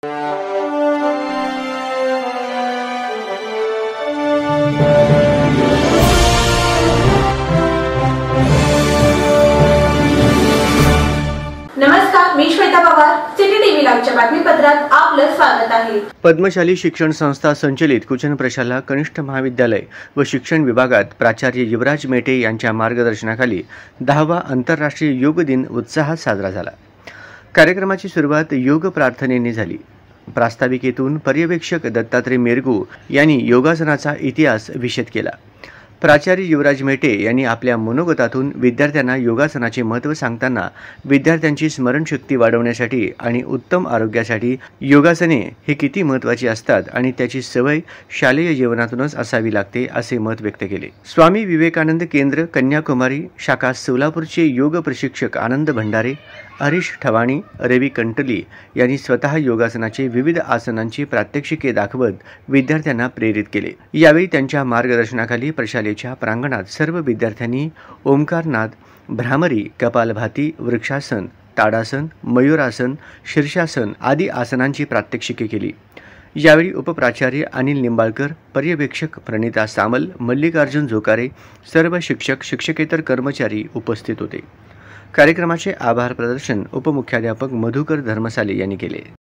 नमस्कार, मी Shweta Pawar. City TV लाईव्हच्या बातमीपत्रात आपलं स्वागत आहे. पद्मशाली शिक्षण संस्था संचलित कुचन प्रशाला कनिष्ठ महाविद्यालय व शिक्षण विभागात प्राचार्य युवराज मेटे यांच्या मार्गदर्शनाखाली 10वा आंतरराष्ट्रीय योग दिन उत्साहात साजरा झाला. कार्यक्रमाची सुरुवात योग प्रार्थनेने झाली. प्रास्ताविकेतून पर्यवेक्षक दत्तात्रय मेरगू यांनी योगासनाचा इतिहास विशद केला. प्राचार्य युवराज मेटे यांनी आपल्या मनोगतातून विद्यार्थ्यांना योगासनाचे महत्त्व सांगताना विद्यार्थ्यांची स्मरणशक्ती वाढवण्यासाठी आणि उत्तम आरोग्यासाठी योगासने हे किती महत्त्वाची असतात आणि त्याची सवय शालेय जीवनातूनच असावी लागते असे मत व्यक्त केले. स्वामी विवेकानंद केंद्र कन्याकुमारी शाखा सोलापूरचे योग प्रशिक्षक आनंद भंडारे, हरीश ठवाणी, रवी कंटली यांनी स्वतः योगासनाचे विविध आसनांची प्रात्यक्षिके दाखवत विद्यार्थ्यांना प्रेरित केले. यावेळी त्यांच्या मार्गदर्शनाखाली प्रशालेच्या प्रांगणात सर्व विद्यार्थ्यांनी ओंकारनाद, भ्रामरी, कपालभाती, वृक्षासन, ताडासन, मयूरासन, शीर्षासन आदी आसनांची प्रात्यक्षिके केली. यावेळी उपप्राचार्य अनिल निंबाळकर, पर्यवेक्षक प्रणिता सामल, मल्लिकार्जुन जोकारे, सर्व शिक्षक, शिक्षकेतर कर्मचारी उपस्थित होते. कार्यक्रमाचे आभार प्रदर्शन उपमुख्याध्यापक मधुकर धर्मसाले यांनी केले.